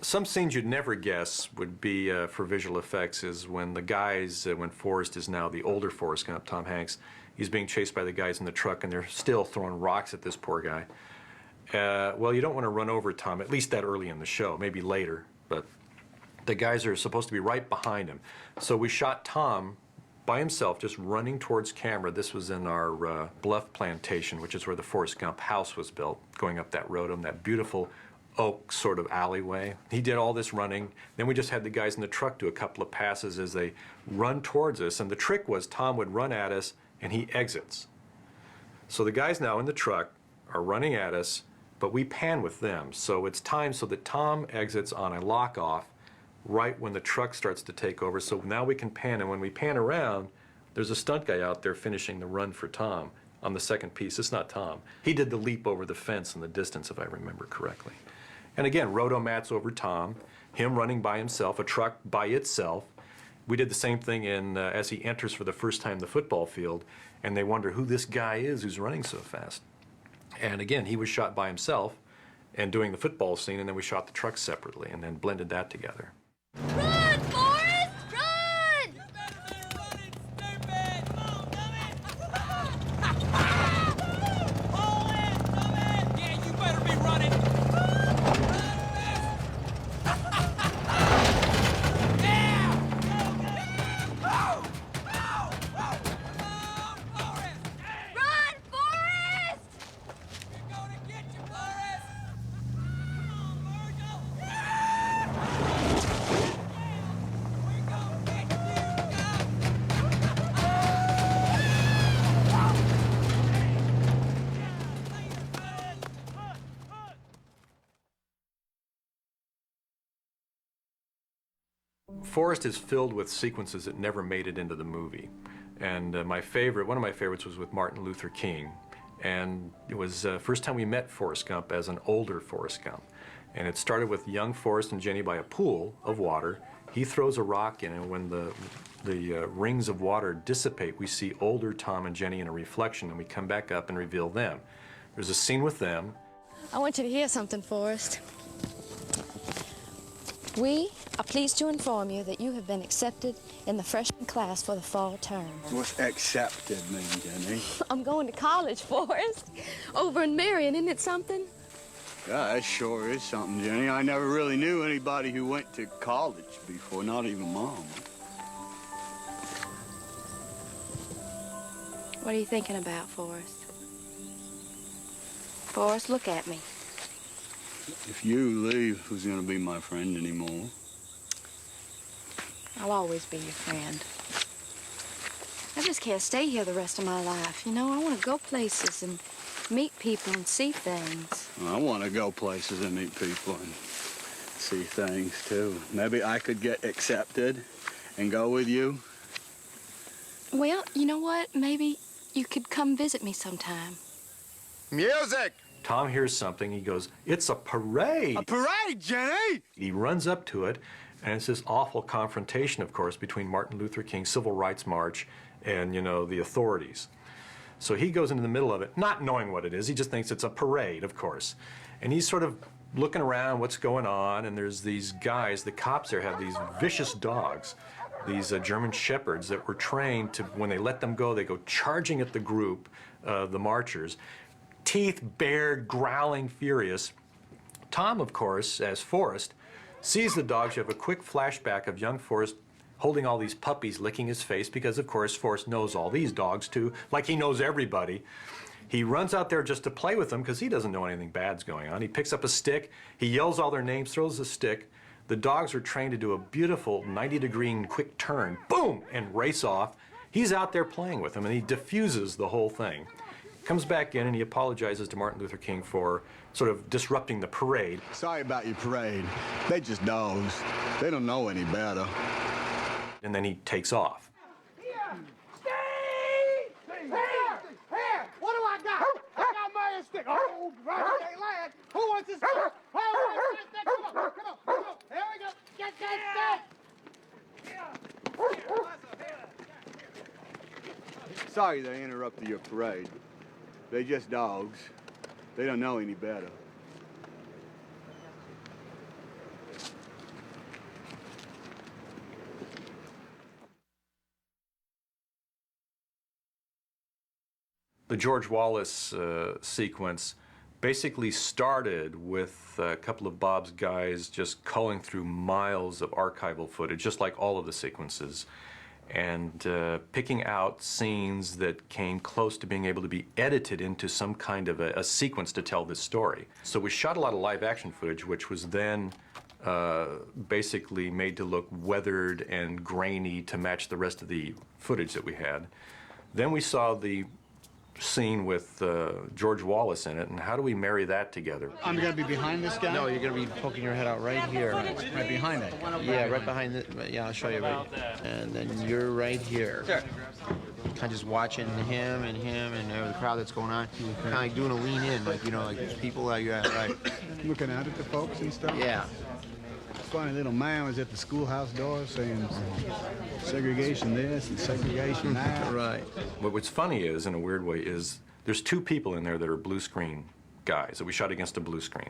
Some scenes you'd never guess would be for visual effects is when the guys, when Forrest is now the older Forrest Gump, Tom Hanks, he's being chased by the guys in the truck and they're still throwing rocks at this poor guy. Well, you don't want to run over Tom, at least that early in the show, maybe later, but the guys are supposed to be right behind him. So we shot Tom by himself, just running towards camera. This was in our Bluff Plantation, which is where the Forrest Gump house was built, going up that road on that beautiful oak sort of alleyway. He did all this running. Then we just had the guys in the truck do a couple of passes as they run towards us. And the trick was Tom would run at us and he exits. So the guys now in the truck are running at us, but we pan with them. So it's timed so that Tom exits on a lock-off right when the truck starts to take over. So now we can pan, and when we pan around, there's a stunt guy out there finishing the run for Tom on the second piece. It's not Tom. He did the leap over the fence in the distance, if I remember correctly. And again, roto mats over Tom, him running by himself, a truck by itself. We did the same thing in as he enters for the first time the football field, and they wonder who this guy is who's running so fast. And again, he was shot by himself and doing the football scene, and then we shot the truck separately and then blended that together. Run, Forrest! Run! You better be running, stupid! Come on, dummy! Pull in, dummy! Yeah, you better be running! Run, Forrest! We're gonna get you, Forrest! Come on, Virgil! We're gonna get you, Forrest is filled with sequences that never made it into the movie. And one of my favorites was with Martin Luther King. And it was the first time we met Forrest Gump as an older Forrest Gump. And it started with young Forrest and Jenny by a pool of water. He throws a rock in, and when the rings of water dissipate, we see older Tom and Jenny in a reflection, and we come back up and reveal them. There's a scene with them. I want you to hear something, Forrest. We are pleased to inform you that you have been accepted in the freshman class for the fall term. What's accepted mean, Jenny? I'm going to college, Forrest. Over in Marion, isn't it something? Yeah, that sure is something, Jenny. I never really knew anybody who went to college before, not even Mom. What are you thinking about, Forrest? Forrest, look at me. If you leave, who's gonna be my friend anymore? I'll always be your friend. I just can't stay here the rest of my life. You know, I want to go places and meet people and see things. I want to go places and meet people and see things, too. Maybe I could get accepted and go with you. Well, you know what? Maybe you could come visit me sometime. Music! Tom hears something. He goes, "It's a parade!" A parade, Jenny! He runs up to it, and it's this awful confrontation, of course, between Martin Luther King's Civil Rights March and, you know, the authorities. So he goes into the middle of it, not knowing what it is. He just thinks it's a parade, of course. And he's sort of looking around what's going on, and there's these guys, the cops there have these vicious dogs, these German shepherds that were trained to, when they let them go, they go charging at the group, the marchers, teeth bared, growling, furious. Tom, of course, as Forrest, sees the dogs. You have a quick flashback of young Forrest holding all these puppies, licking his face, because, of course, Forrest knows all these dogs, too, like he knows everybody. He runs out there just to play with them because he doesn't know anything bad's going on. He picks up a stick. He yells all their names, throws the stick. The dogs are trained to do a beautiful 90-degree quick turn, boom, and race off. He's out there playing with them, and he diffuses the whole thing. Comes back in, and he apologizes to Martin Luther King for sort of disrupting the parade. Sorry about your parade. They just dogs. They don't know any better. And then he takes off. Here! Steve! Here! What do I got? I got my stick. Oh, right, hey, lad. Who wants this? Oh, come on, come on. There we go. Get that stick. Sorry they interrupted your parade. They just dogs. They don't know any better. The George Wallace sequence basically started with a couple of Bob's guys just culling through miles of archival footage, just like all of the sequences, and picking out scenes that came close to being able to be edited into some kind of a sequence to tell this story. So we shot a lot of live action footage, which was then basically made to look weathered and grainy to match the rest of the footage that we had. Then we saw the scene with George Wallace in it, and how do we marry that together? I'm gonna be behind this guy? No, you're going to be poking your head out right here. Right behind that guy. Yeah, right behind it. Yeah, I'll show you right. And then you're right here. Sure. Kind of just watching him and the crowd that's going on. Kind of like doing a lean in, like, you know, like people like you right. Looking out at the folks and stuff? Yeah. Funny little man was at the schoolhouse door saying segregation this and segregation that. Right. But what's funny is, in a weird way, is there's two people in there that are blue screen guys that we shot against a blue screen.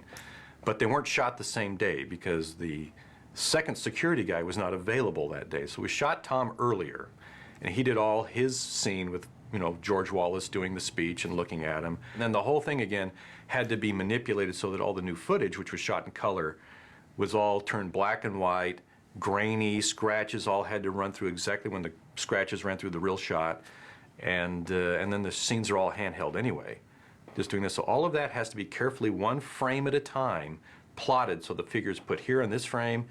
But they weren't shot the same day because the second security guy was not available that day. So we shot Tom earlier, and he did all his scene with, you know, George Wallace doing the speech and looking at him. And then the whole thing, again, had to be manipulated so that all the new footage, which was shot in color, was all turned black and white, grainy, scratches all had to run through exactly when the scratches ran through the real shot, and then the scenes are all handheld anyway, just doing this. So all of that has to be carefully, one frame at a time, plotted so the figure's put here in this frame,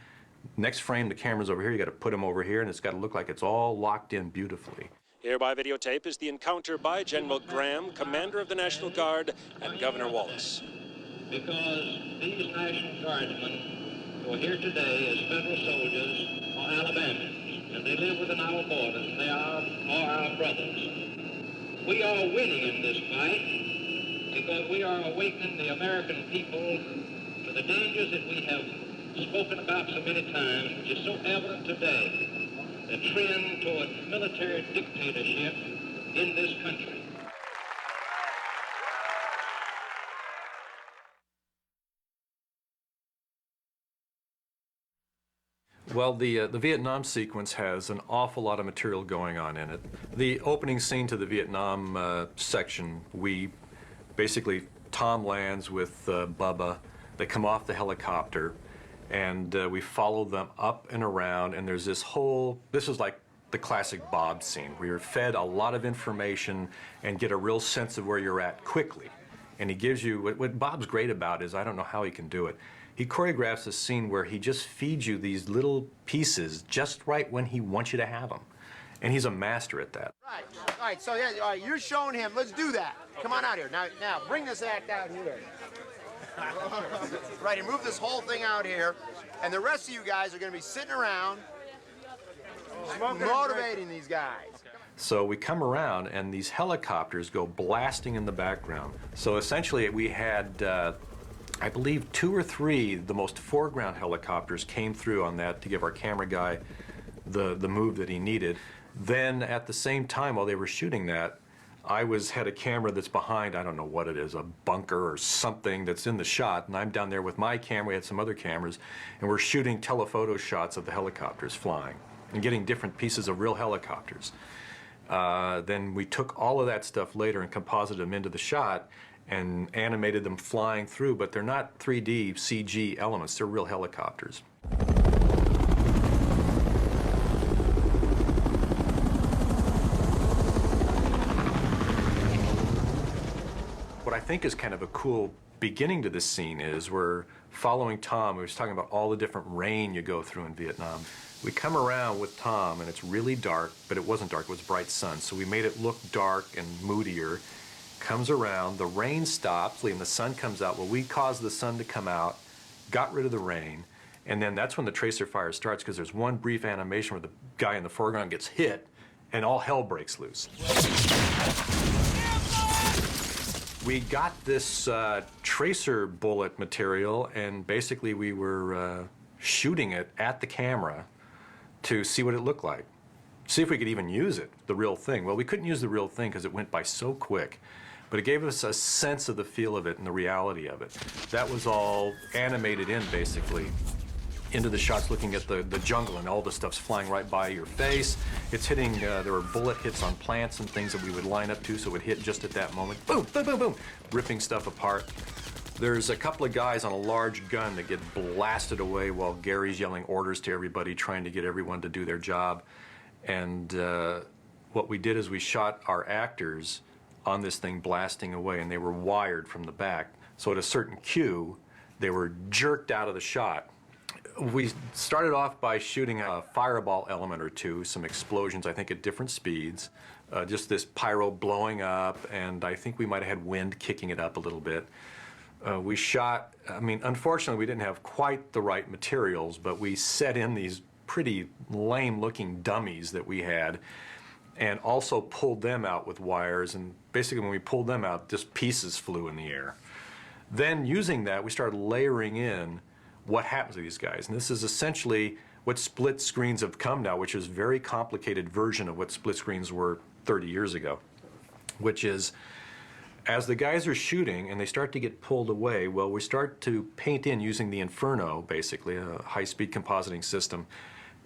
next frame the camera's over here, you got to put them over here, and it's got to look like it's all locked in beautifully. Here by videotape is the encounter by General Graham, commander of the National Guard, and Governor Wallace. Because these National Guardsmen who are here today as federal soldiers are Alabamians, and they live within our borders, and they are our brothers. We are winning in this fight because we are awakening the American people to the dangers that we have spoken about so many times, which is so evident today, the trend toward military dictatorship in this country. Well, the Vietnam sequence has an awful lot of material going on in it. The opening scene to the Vietnam section, we basically, Tom lands with Bubba. They come off the helicopter, and we follow them up and around, and there's this whole, this is like the classic Bob scene, where you're fed a lot of information and get a real sense of where you're at quickly. And he gives you, what Bob's great about is, I don't know how he can do it, he choreographs a scene where he just feeds you these little pieces just right when he wants you to have them. And he's a master at that. Right. All right, so yeah, all right, you're showing him. Let's do that. Come on out here. Now bring this act out here. Right, and move this whole thing out here. And the rest of you guys are going to be sitting around motivating these guys. So we come around, and these helicopters go blasting in the background. So essentially, we had, I believe, 2 or 3, the most foreground helicopters came through on that to give our camera guy the move that he needed. Then at the same time, while they were shooting that, I had a camera that's behind, I don't know what it is, a bunker or something that's in the shot, and I'm down there with my camera, we had some other cameras, and we're shooting telephoto shots of the helicopters flying and getting different pieces of real helicopters. Then we took all of that stuff later and composited them into the shot and animated them flying through, but they're not 3D CG elements, they're real helicopters. What I think is kind of a cool beginning to this scene is we're following Tom. We was talking about all the different rain you go through in Vietnam. We come around with Tom, and it's really dark, but it wasn't dark, it was bright sun, so we made it look dark and moodier. Comes around, the rain stops, and the sun comes out. Well, we caused the sun to come out, got rid of the rain, and then that's when the tracer fire starts, because there's one brief animation where the guy in the foreground gets hit, and all hell breaks loose. We got this tracer bullet material, and basically we were shooting it at the camera to see what it looked like. See if we could even use it, the real thing. Well, we couldn't use the real thing because it went by so quick. But it gave us a sense of the feel of it and the reality of it. That was all animated in, basically. into the shots looking at the jungle, and all the stuff's flying right by your face. It's hitting, there were bullet hits on plants and things that we would line up to, so it would hit just at that moment. Boom, boom, boom, boom, ripping stuff apart. There's a couple of guys on a large gun that get blasted away while Gary's yelling orders to everybody, trying to get everyone to do their job. And what we did is we shot our actors on this thing blasting away, and they were wired from the back. So at a certain cue, they were jerked out of the shot. We started off by shooting a fireball element or two, some explosions, I think, at different speeds. Just this pyro blowing up, and I think we might have had wind kicking it up a little bit. We shot, I mean, unfortunately, we didn't have quite the right materials, but we set in these pretty lame-looking dummies that we had, and also pulled them out with wires, and basically when we pulled them out, just pieces flew in the air. Then, using that, we started layering in what happens to these guys. And this is essentially what split screens have come now, which is a very complicated version of what split screens were 30 years ago, which is, as the guys are shooting and they start to get pulled away, well, we start to paint in using the Inferno, basically, a high-speed compositing system.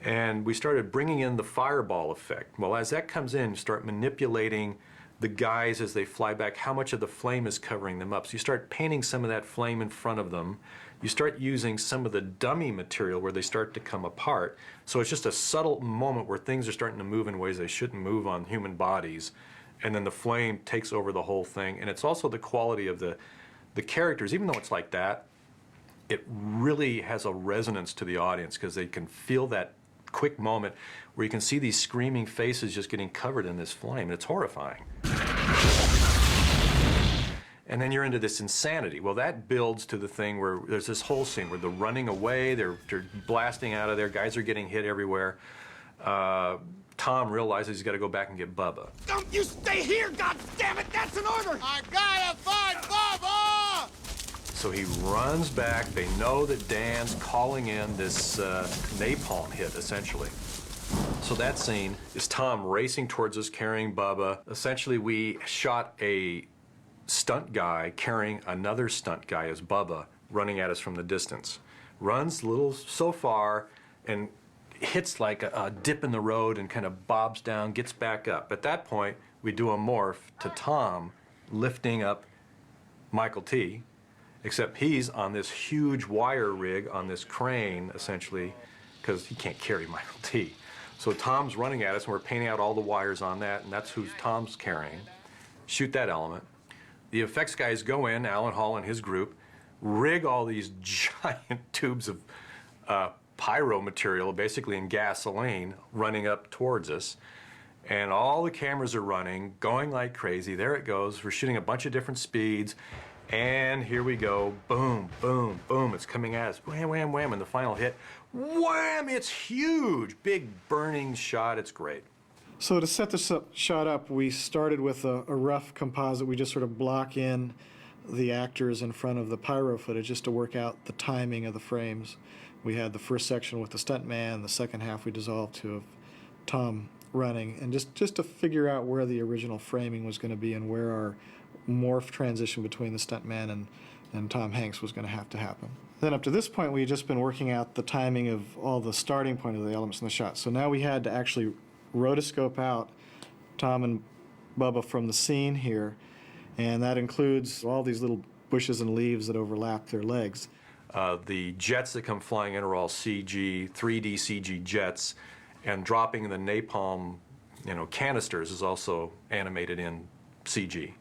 And we started bringing in the fireball effect. Well, as that comes in, you start manipulating the guys as they fly back, how much of the flame is covering them up. So you start painting some of that flame in front of them. You start using some of the dummy material where they start to come apart. So it's just a subtle moment where things are starting to move in ways they shouldn't move on human bodies. And then the flame takes over the whole thing. And it's also the quality of the characters. Even though it's like that, it really has a resonance to the audience because they can feel that quick moment where you can see these screaming faces just getting covered in this flame. It's horrifying. And then you're into this insanity. Well, that builds to the thing where there's this whole scene where they're running away, they're blasting out of there, guys are getting hit everywhere. Tom realizes he's got to go back and get Bubba. Don't you stay here, goddammit! That's an order! I gotta find Bubba! So he runs back. They know that Dan's calling in this napalm hit, essentially. So that scene is Tom racing towards us, carrying Bubba. Essentially, we shot a stunt guy carrying another stunt guy as Bubba, running at us from the distance. Runs a little so far and hits like a dip in the road and kind of bobs down, gets back up. At that point, we do a morph to Tom lifting up Michael T., except he's on this huge wire rig on this crane, essentially, because he can't carry Michael T. So Tom's running at us, and we're painting out all the wires on that, and that's who Tom's carrying. Shoot that element. The effects guys go in, Alan Hall and his group, rig all these giant tubes of pyro material, basically in gasoline, running up towards us. And all the cameras are running, going like crazy. There it goes. We're shooting a bunch of different speeds. And here we go. Boom, boom, boom. It's coming at us. Wham, wham, wham. And the final hit, wham! It's huge. Big burning shot. It's great. So to set this shot up, we started with a rough composite. We just sort of block in the actors in front of the pyro footage just to work out the timing of the frames. We had the first section with the stuntman. The second half we dissolved to have Tom running. And just to figure out where the original framing was going to be and where our morph transition between the stuntman and Tom Hanks was going to happen. Then up to this point, we had just been working out the timing of all the starting point of the elements in the shot. So now we had to actually rotoscope out Tom and Bubba from the scene here, and that includes all these little bushes and leaves that overlap their legs. The jets that come flying in are all CG, 3D CG jets, and dropping the napalm, canisters is also animated in CG.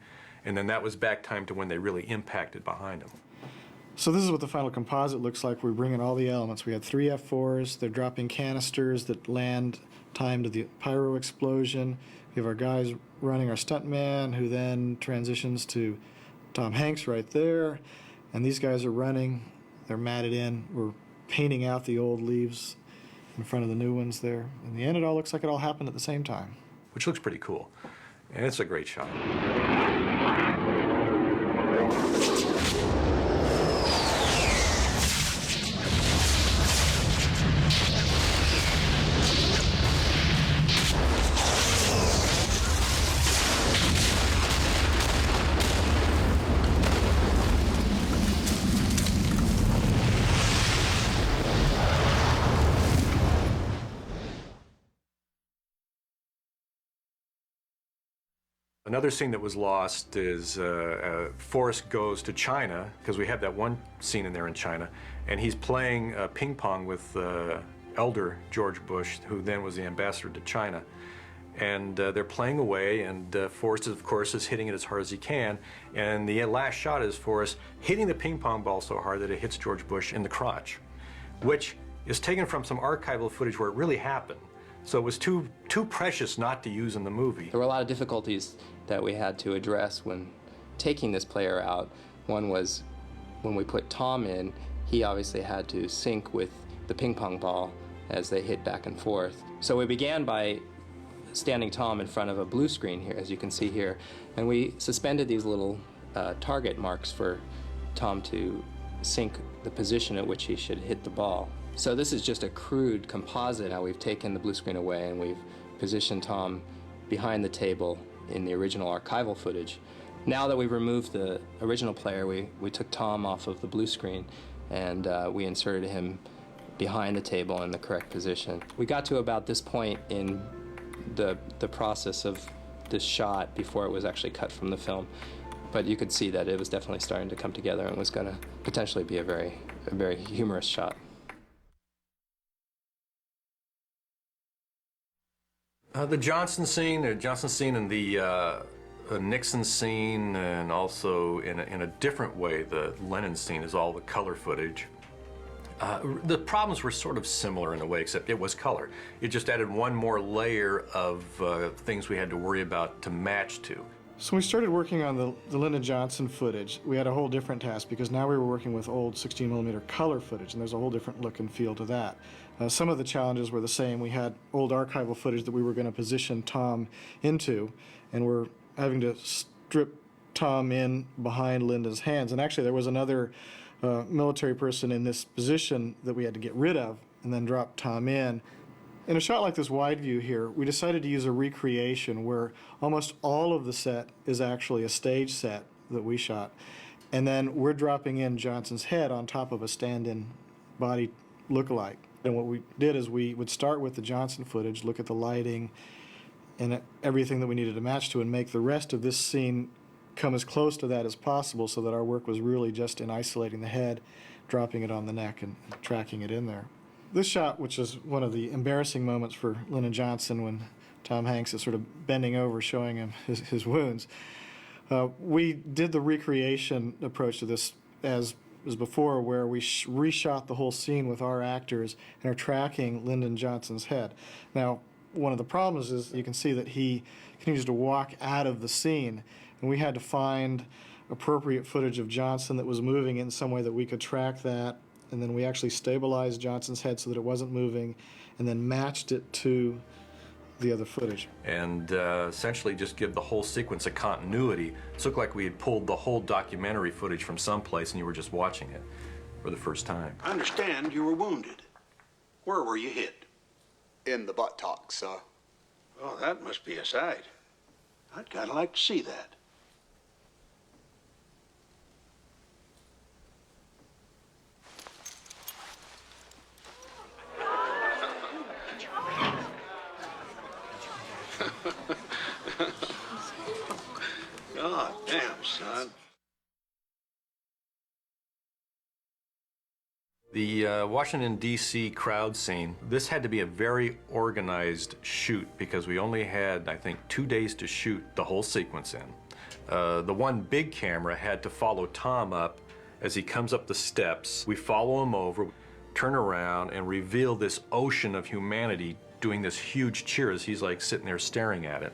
And then that was back time to when they really impacted behind them. So this is what the final composite looks like. We're bringing all the elements. We had 3 F4s. They're dropping canisters that land time to the pyro explosion. We have our guys running our stuntman, who then transitions to Tom Hanks right there. And these guys are running. They're matted in. We're painting out the old leaves in front of the new ones there. In the end, it all looks like it all happened at the same time. Which looks pretty cool. And it's a great shot. Another scene that was lost is Forrest goes to China, because we have that one scene in there in China, and he's playing ping pong with elder George Bush, who then was the ambassador to China. And they're playing away, and Forrest, of course, is hitting it as hard as he can. And the last shot is Forrest hitting the ping pong ball so hard that it hits George Bush in the crotch, which is taken from some archival footage where it really happened. So it was too precious not to use in the movie. There were a lot of difficulties that we had to address when taking this player out. One was when we put Tom in, he obviously had to sync with the ping pong ball as they hit back and forth. So we began by standing Tom in front of a blue screen here, as you can see here, and we suspended these little target marks for Tom to sync the position at which he should hit the ball. So this is just a crude composite, how we've taken the blue screen away and we've positioned Tom behind the table in the original archival footage. Now that we've removed the original player, we took Tom off of the blue screen and we inserted him behind the table in the correct position. We got to about this point in the process of this shot before it was actually cut from the film. But you could see that it was definitely starting to come together and was going to potentially be a very humorous shot. The Johnson scene and the Nixon scene, and also in a different way, the Lennon scene is all the color footage. The problems were sort of similar in a way, except it was color. It just added one more layer of things we had to worry about to match to. So when we started working on the Lyndon Johnson footage, we had a whole different task because now we were working with old 16mm color footage, and there's a whole different look and feel to that. Some of the challenges were the same. We had old archival footage that we were going to position Tom into, and we're having to strip Tom in behind Lyndon's hands. And actually there was another military person in this position that we had to get rid of and then drop Tom in. In a shot like this wide view here, we decided to use a recreation where almost all of the set is actually a stage set that we shot. And then we're dropping in Johnson's head on top of a stand-in body look-alike. And what we did is we would start with the Johnson footage, look at the lighting and everything that we needed to match to, and make the rest of this scene come as close to that as possible so that our work was really just in isolating the head, dropping it on the neck, and tracking it in there. This shot, which is one of the embarrassing moments for Lyndon Johnson when Tom Hanks is sort of bending over showing him his wounds, we did the recreation approach to this as before, where we reshot the whole scene with our actors and are tracking Lyndon Johnson's head. Now, one of the problems is you can see that he continues to walk out of the scene, and we had to find appropriate footage of Johnson that was moving in some way that we could track that, and then we actually stabilized Johnson's head so that it wasn't moving, and then matched it to the other footage. And essentially just give the whole sequence a continuity. It looked like we had pulled the whole documentary footage from someplace and you were just watching it for the first time. I understand you were wounded. Where were you hit? In the buttocks, sir. Oh, that must be a sight. I'd kind of like to see that. God damn, son. The Washington, D.C. crowd scene, this had to be a very organized shoot because we only had, I think, 2 days to shoot the whole sequence in. The one big camera had to follow Tom up as he comes up the steps. We follow him over, turn around, and reveal this ocean of humanity doing this huge cheer as he's like sitting there staring at it.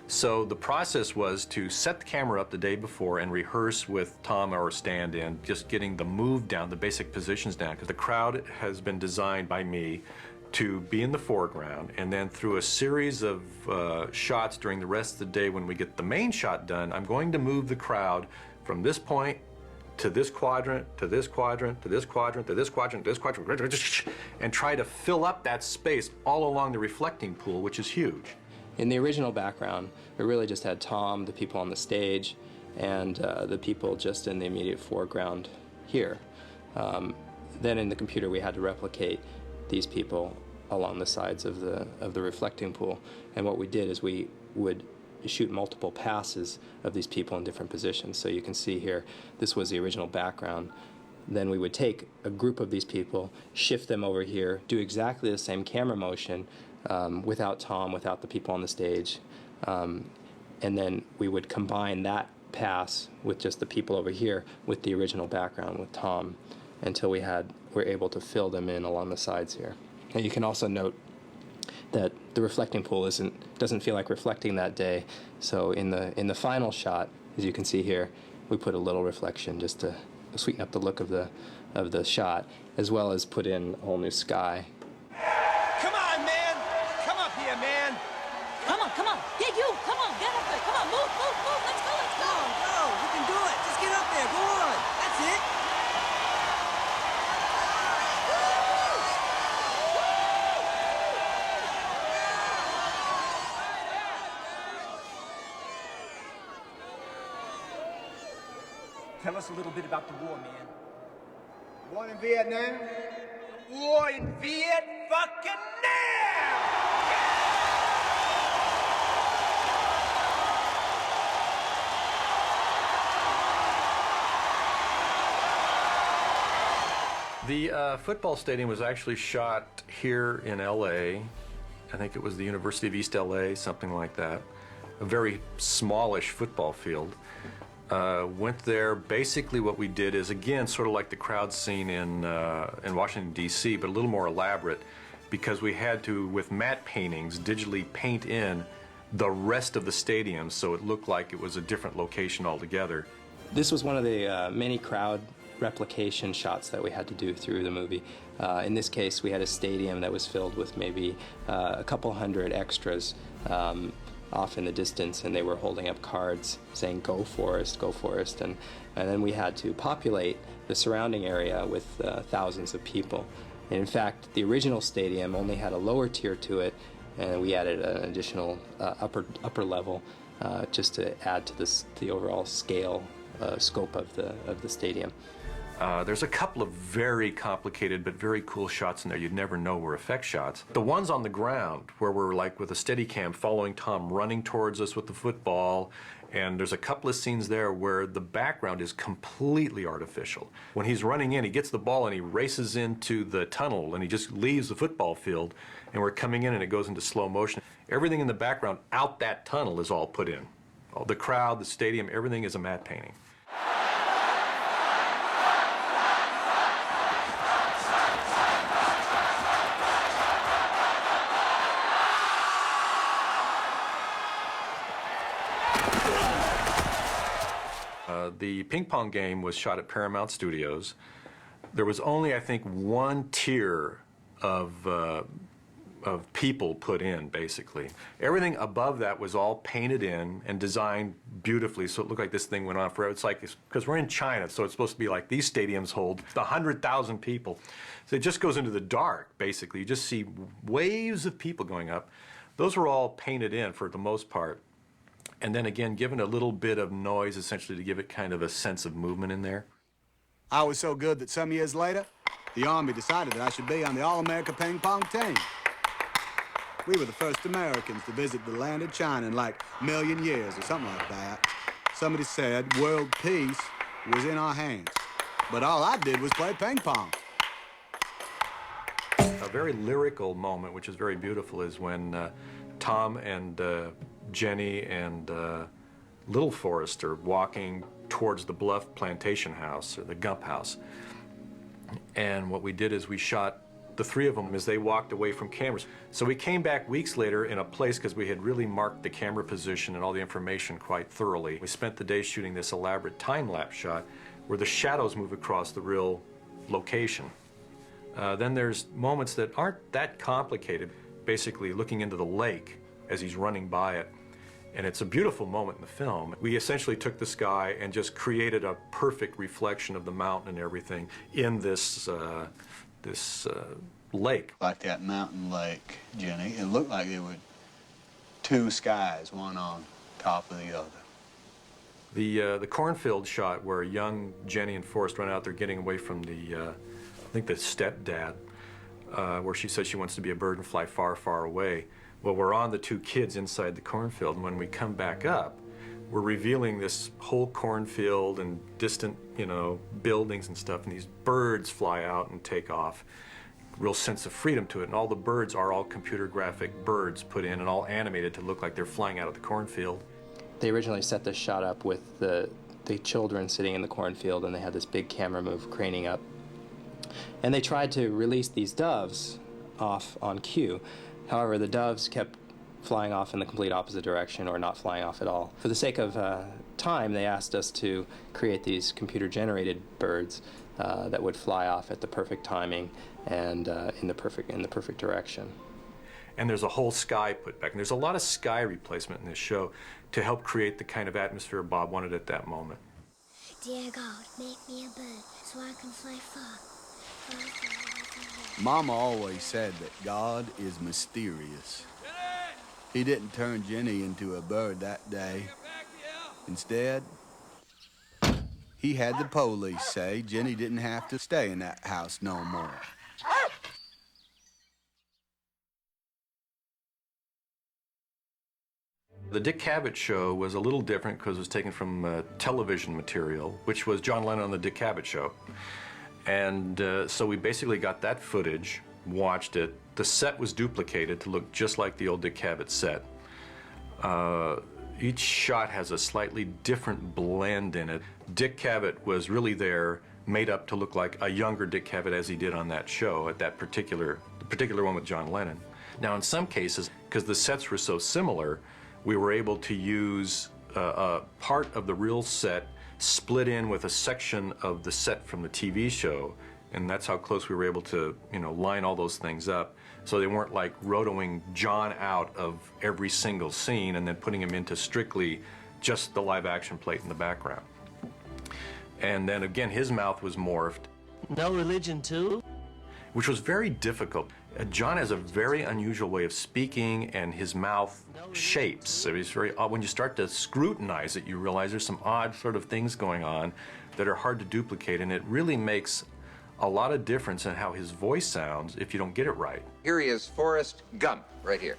So the process was to set the camera up the day before and rehearse with Tom or stand-in, just getting the move down, the basic positions down, because the crowd has been designed by me to be in the foreground, and then through a series of shots during the rest of the day when we get the main shot done, I'm going to move the crowd from this point to this quadrant, to this quadrant, to this quadrant, to this quadrant, to this quadrant, and try to fill up that space all along the reflecting pool, which is huge. In the original background, we really just had Tom, the people on the stage, and the people just in the immediate foreground here. Then in the computer, we had to replicate these people along the sides of the reflecting pool. And what we did is we would shoot multiple passes of these people in different positions. So you can see here, this was the original background. Then we would take a group of these people, shift them over here, do exactly the same camera motion without Tom, without the people on the stage. And then we would combine that pass with just the people over here with the original background with Tom until we're able to fill them in along the sides here. And you can also note that the reflecting pool doesn't feel like reflecting that day. So in the final shot, as you can see here, we put a little reflection just to sweeten up the look of the shot, as well as put in a whole new sky. Come on, man! Come up here, man! Come on, come on! Yeah, you! Come on, get up there! Come on, move, move, move! Let's go, let's go! Go! You can do it! Just get up there! Go on! That's it! Tell us a little bit about the war, man. Born in Vietnam? War in Viet fucking Nam! The football stadium was actually shot here in LA. I think it was the University of East LA, something like that. A very smallish football field. Went there. Basically what we did is, again, sort of like the crowd scene in Washington, D.C., but a little more elaborate, because we had to, with matte paintings, digitally paint in the rest of the stadium so it looked like it was a different location altogether. This was one of the many crowd replication shots that we had to do through the movie. In this case, we had a stadium that was filled with maybe a couple hundred extras off in the distance, and they were holding up cards saying "Go Forrest, Go Forrest," and then we had to populate the surrounding area with thousands of people. And in fact, the original stadium only had a lower tier to it, and we added an additional upper level just to add to the overall scale scope of the stadium. There's a couple of very complicated but very cool shots in there you'd never know were effect shots. The ones on the ground where we're like with a steady cam following Tom running towards us with the football, and there's a couple of scenes there where the background is completely artificial. When he's running in, he gets the ball and he races into the tunnel and he just leaves the football field, and we're coming in and it goes into slow motion. Everything in the background out that tunnel is all put in. The crowd, the stadium, everything is a matte painting. The ping pong game was shot at Paramount Studios. There was only, I think, one tier of people put in, basically. Everything above that was all painted in and designed beautifully, so it looked like this thing went on forever. It's like, because we're in China, so it's supposed to be like these stadiums hold 100,000 people. So it just goes into the dark, basically. You just see waves of people going up. Those were all painted in for the most part. And then again, given a little bit of noise, essentially, to give it kind of a sense of movement in there. I was so good that some years later, the Army decided that I should be on the All-America ping pong team. We were the first Americans to visit the land of China in like a million years or something like that. Somebody said world peace was in our hands. But all I did was play ping pong. A very lyrical moment, which is very beautiful, is when Tom and Jenny and Little Forrest are walking towards the Bluff Plantation House, or the Gump House. And what we did is we shot the three of them as they walked away from cameras. So we came back weeks later in a place, because we had really marked the camera position and all the information quite thoroughly. We spent the day shooting this elaborate time-lapse shot where the shadows move across the real location. Then there's moments that aren't that complicated, basically looking into the lake as he's running by it. And it's a beautiful moment in the film. We essentially took the sky and just created a perfect reflection of the mountain and everything in this lake. Like that mountain lake, Jenny, it looked like there were two skies, one on top of the other. The cornfield shot where young Jenny and Forrest run out there getting away from I think the stepdad, where she says she wants to be a bird and fly far, far away. Well, we're on the two kids inside the cornfield, and when we come back up, we're revealing this whole cornfield and distant, you know, buildings and stuff, and these birds fly out and take off. Real sense of freedom to it, and all the birds are all computer graphic birds put in and all animated to look like they're flying out of the cornfield. They originally set this shot up with the children sitting in the cornfield, and they had this big camera move craning up. And they tried to release these doves off on cue. However, the doves kept flying off in the complete opposite direction or not flying off at all. For the sake of time, they asked us to create these computer-generated birds that would fly off at the perfect timing and in the perfect direction. And there's a whole sky put back, and there's a lot of sky replacement in this show to help create the kind of atmosphere Bob wanted at that moment. Dear God, make me a bird so I can fly far. Mama always said that God is mysterious. He didn't turn Jenny into a bird that day. Instead, he had the police say Jenny didn't have to stay in that house no more. The Dick Cavett show was a little different because it was taken from television material, which was John Lennon on the Dick Cavett show. And so we basically got that footage, watched it. The set was duplicated to look just like the old Dick Cavett set. Each shot has a slightly different blend in it. Dick Cavett was really there, made up to look like a younger Dick Cavett as he did on that show, at that particular one with John Lennon. Now, in some cases, because the sets were so similar, we were able to use a part of the real set split in with a section of the set from the TV show, and that's how close we were able to, you know, line all those things up, so they weren't like rotoing John out of every single scene and then putting him into strictly just the live action plate in the background. And then again, his mouth was morphed. No religion too? Which was very difficult. John has a very unusual way of speaking, and his mouth shapes. It's very odd. When you start to scrutinize it, you realize there's some odd sort of things going on that are hard to duplicate, and it really makes a lot of difference in how his voice sounds if you don't get it right. Here he is, Forrest Gump, right here.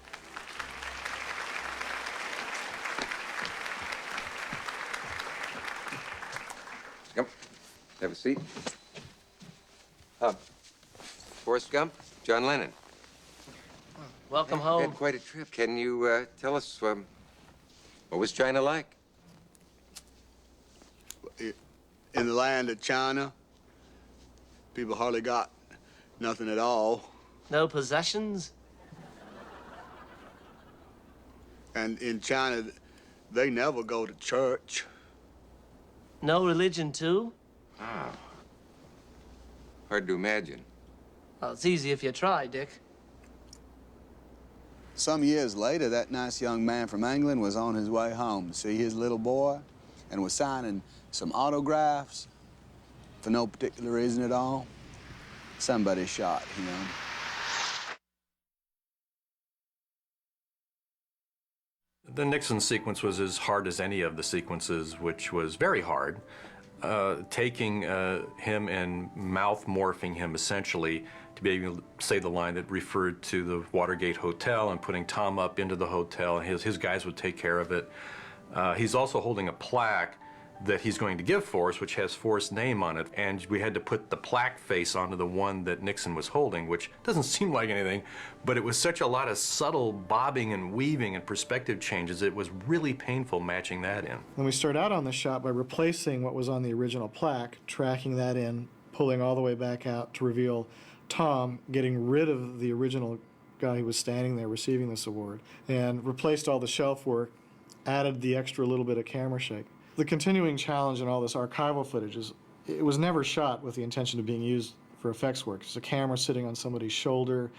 Gump, have a seat. Forrest Gump, John Lennon. Welcome You home. had quite a trip. Can you tell us what was China like? In the land of China, people hardly got nothing at all. No possessions? And in China, they never go to church. No religion too? Ah. Hard to imagine. Well, it's easy if you try, Dick. Some years later, that nice young man from England was on his way home to see his little boy and was signing some autographs for no particular reason at all. Somebody shot him. The Nixon sequence was as hard as any of the sequences, which was very hard. Taking him and mouth morphing him essentially to be able to say the line that referred to the Watergate Hotel and putting Tom up into the hotel, and his guys would take care of it. He's also holding a plaque that he's going to give Forrest, which has Forrest's name on it, and we had to put the plaque face onto the one that Nixon was holding, which doesn't seem like anything, but it was such a lot of subtle bobbing and weaving and perspective changes, it was really painful matching that in. And we start out on the shot by replacing what was on the original plaque, tracking that in, pulling all the way back out to reveal Tom, getting rid of the original guy who was standing there receiving this award, and replaced all the shelf work, added the extra little bit of camera shake. The continuing challenge in all this archival footage is it was never shot with the intention of being used for effects work. It's a camera sitting on somebody's shoulder,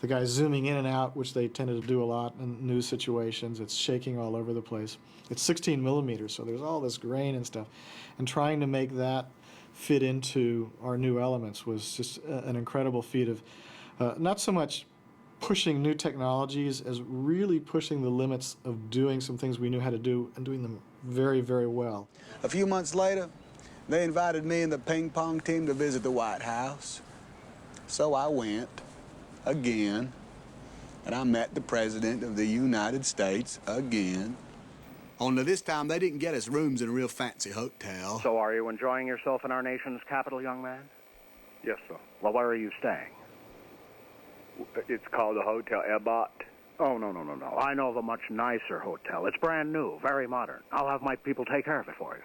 the guy zooming in and out, which they tended to do a lot in news situations. It's shaking all over the place. It's 16 millimeters, so there's all this grain and stuff. And trying to make that fit into our new elements was just an incredible feat of not so much pushing new technologies as really pushing the limits of doing some things we knew how to do and doing them very, very well. A few months later, they invited me and the ping pong team to visit the White House. So I went, again, and I met the President of the United States again. Only this time they didn't get us rooms in a real fancy hotel. So are you enjoying yourself in our nation's capital, young man? Yes, sir. Well, where are you staying? It's called the Hotel Ebbot. Oh, no. I know of a much nicer hotel. It's brand new, very modern. I'll have my people take care of it for you.